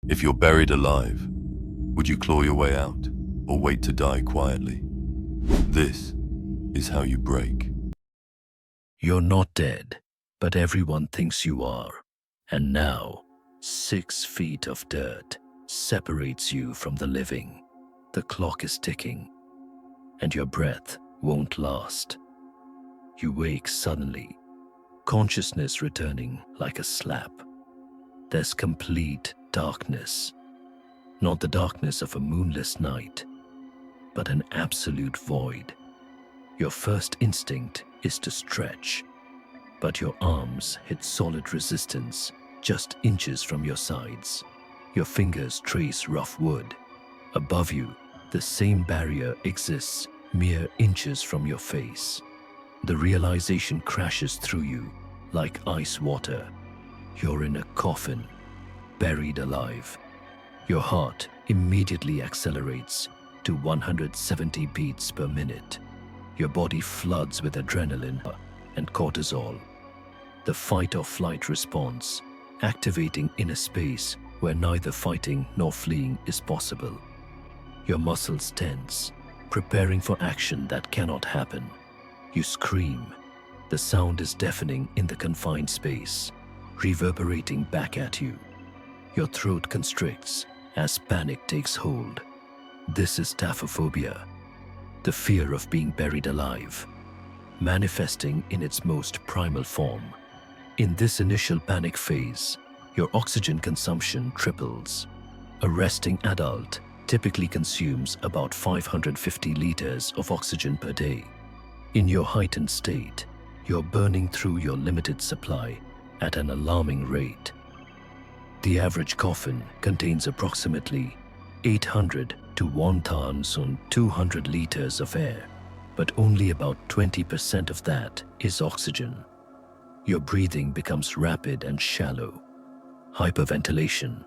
If you're buried alive, would you claw your way out or wait to die quietly? This is how you break. You're not dead, but everyone thinks you are. And now, 6 feet of dirt separates you from the living. The clock is ticking, and your breath won't last. You wake suddenly, consciousness returning like a slap. There's complete darkness. Not the darkness of a moonless night, but an absolute void. Your first instinct is to stretch, but your arms hit solid resistance just inches from your sides. Your fingers trace rough wood. Above you, the same barrier exists mere inches from your face. The realization crashes through you like ice water. You're in a coffin, buried alive. Your heart immediately accelerates to 170 beats per minute. Your body floods with adrenaline and cortisol. The fight or flight response, activating in a space where neither fighting nor fleeing is possible. Your muscles tense, preparing for action that cannot happen. You scream. The sound is deafening in the confined space, reverberating back at you. Your throat constricts as panic takes hold. This is taphophobia, the fear of being buried alive, manifesting in its most primal form. In this initial panic phase, your oxygen consumption triples. A resting adult typically consumes about 550 liters of oxygen per day. In your heightened state, you're burning through your limited supply at an alarming rate. The average coffin contains approximately 800 to 1,200 liters of air, but only about 20% of that is oxygen. Your breathing becomes rapid and shallow. Hyperventilation.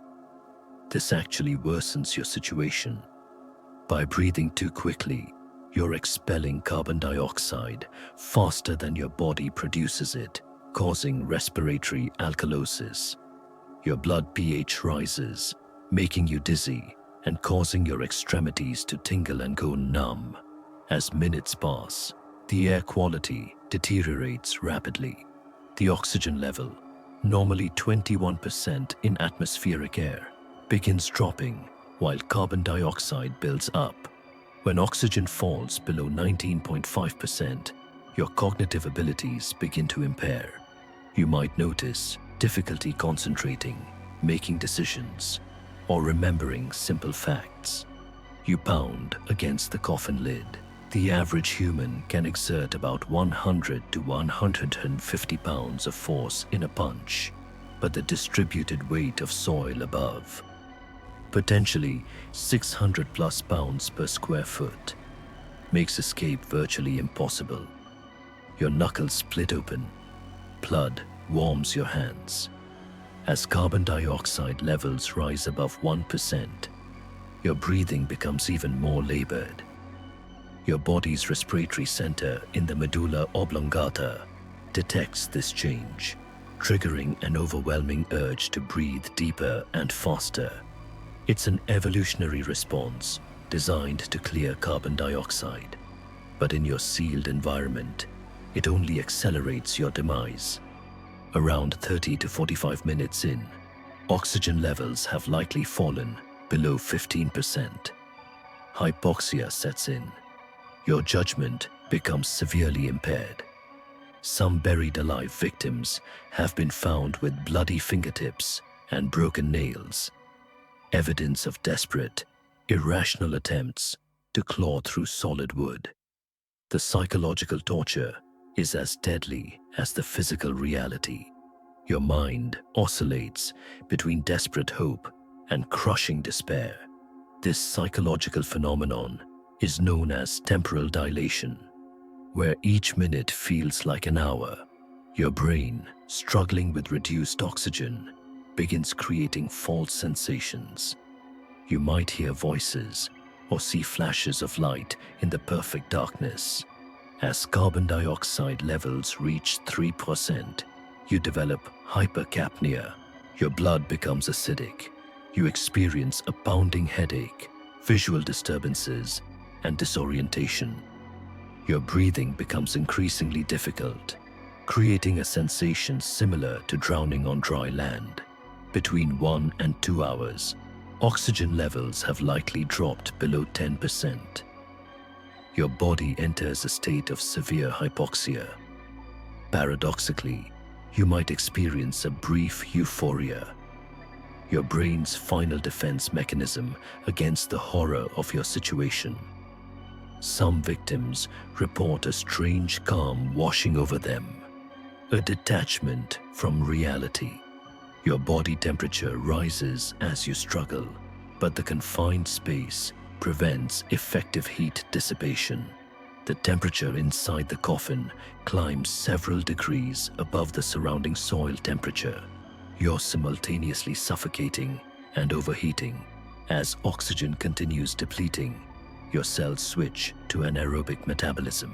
This actually worsens your situation. By breathing too quickly, you're expelling carbon dioxide faster than your body produces it, causing respiratory alkalosis. Your blood pH rises, making you dizzy and causing your extremities to tingle and go numb. As minutes pass, the air quality deteriorates rapidly. The oxygen level, normally 21% in atmospheric air, begins dropping while carbon dioxide builds up. When oxygen falls below 19.5%, your cognitive abilities begin to impair. You might notice difficulty concentrating, making decisions, or remembering simple facts. You pound against the coffin lid. The average human can exert about 100 to 150 pounds of force in a punch, but the distributed weight of soil above, potentially 600 plus pounds per square foot, makes escape virtually impossible. Your knuckles split open. Blood warms your hands. As carbon dioxide levels rise above 1%, your breathing becomes even more labored. Your body's respiratory center in the medulla oblongata detects this change, triggering an overwhelming urge to breathe deeper and faster. It's an evolutionary response designed to clear carbon dioxide, but in your sealed environment, it only accelerates your demise. Around 30 to 45 minutes in, oxygen levels have likely fallen below 15%. Hypoxia sets in. Your judgment becomes severely impaired. Some buried alive victims have been found with bloody fingertips and broken nails, evidence of desperate, irrational attempts to claw through solid wood. The psychological torture is as deadly as the physical reality. Your mind oscillates between desperate hope and crushing despair. This psychological phenomenon is known as temporal dilation, where each minute feels like an hour. Your brain, struggling with reduced oxygen, begins creating false sensations. You might hear voices or see flashes of light in the perfect darkness. As carbon dioxide levels reach 3%, you develop hypercapnia. Your blood becomes acidic. You experience a pounding headache, visual disturbances, and disorientation. Your breathing becomes increasingly difficult, creating a sensation similar to drowning on dry land. Between 1 and 2 hours, oxygen levels have likely dropped below 10%. Your body enters a state of severe hypoxia. Paradoxically, you might experience a brief euphoria, your brain's final defense mechanism against the horror of your situation. Some victims report a strange calm washing over them, a detachment from reality. Your body temperature rises as you struggle, but the confined space prevents effective heat dissipation. The temperature inside the coffin climbs several degrees above the surrounding soil temperature. You're simultaneously suffocating and overheating. As oxygen continues depleting, your cells switch to anaerobic metabolism,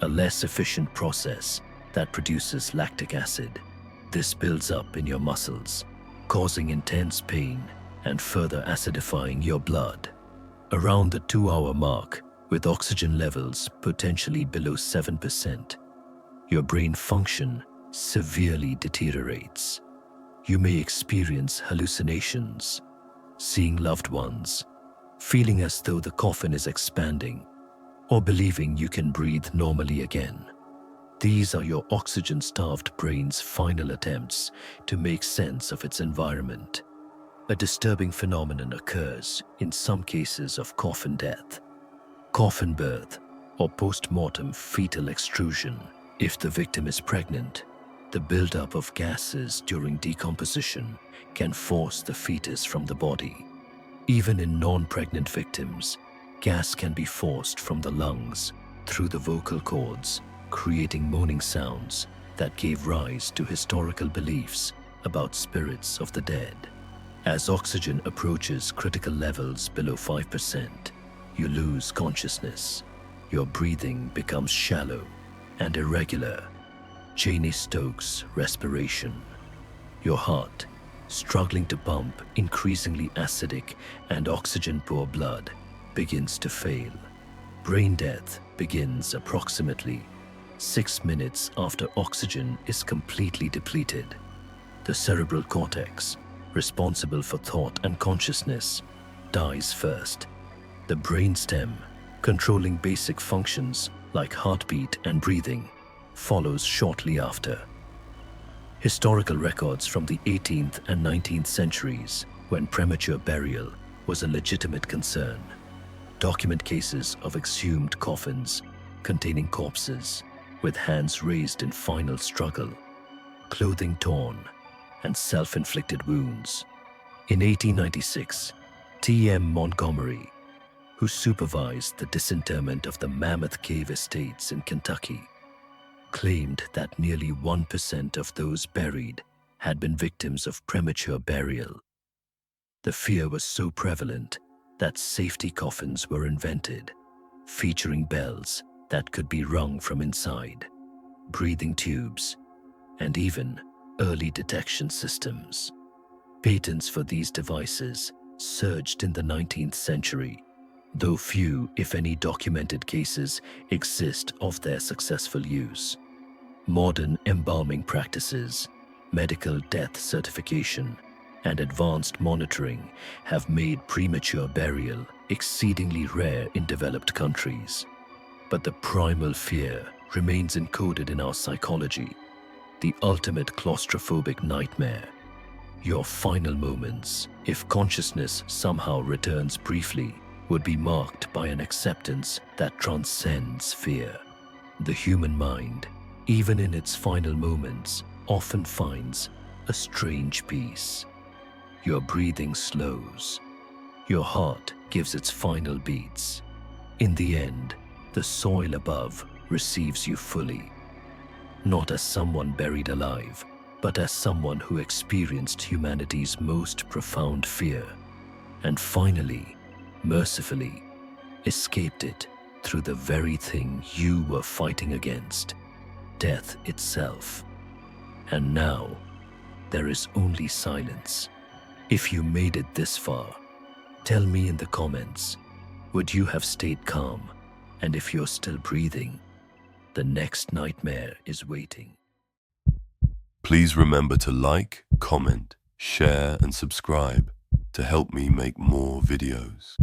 a less efficient process that produces lactic acid. This builds up in your muscles, causing intense pain and further acidifying your blood. Around the 2-hour mark, with oxygen levels potentially below 7%, your brain function severely deteriorates. You may experience hallucinations, seeing loved ones, feeling as though the coffin is expanding, or believing you can breathe normally again. These are your oxygen-starved brain's final attempts to make sense of its environment. A disturbing phenomenon occurs in some cases of coffin death, coffin birth, or post-mortem fetal extrusion. If the victim is pregnant, the buildup of gases during decomposition can force the fetus from the body. Even in non-pregnant victims, gas can be forced from the lungs through the vocal cords, creating moaning sounds that gave rise to historical beliefs about spirits of the dead. As oxygen approaches critical levels below 5%, you lose consciousness. Your breathing becomes shallow and irregular. Cheney-Stokes respiration. Your heart, struggling to pump increasingly acidic and oxygen-poor blood, begins to fail. Brain death begins approximately 6 minutes after oxygen is completely depleted. The cerebral cortex, responsible for thought and consciousness, dies first. The brainstem, controlling basic functions like heartbeat and breathing, follows shortly after. Historical records from the 18th and 19th centuries, when premature burial was a legitimate concern, document cases of exhumed coffins containing corpses with hands raised in final struggle, clothing torn, and self-inflicted wounds. In 1896, T.M. Montgomery, who supervised the disinterment of the Mammoth Cave estates in Kentucky, claimed that nearly 1% of those buried had been victims of premature burial. The fear was so prevalent that safety coffins were invented, featuring bells that could be rung from inside, breathing tubes, and even early detection systems. Patents for these devices surged in the 19th century, though few, if any, documented cases exist of their successful use. Modern embalming practices, medical death certification, and advanced monitoring have made premature burial exceedingly rare in developed countries. But the primal fear remains encoded in our psychology, the ultimate claustrophobic nightmare. Your final moments, if consciousness somehow returns briefly, would be marked by an acceptance that transcends fear. The human mind, even in its final moments, often finds a strange peace. Your breathing slows. Your heart gives its final beats. In the end, the soil above receives you fully, not as someone buried alive, but as someone who experienced humanity's most profound fear, and finally, mercifully, escaped it through the very thing you were fighting against, death itself. And now, there is only silence, If you made it this far, tell me in the comments, would you have stayed calm? And if you're still breathing, the next nightmare is waiting. Please remember to like, comment, share, and subscribe to help me make more videos.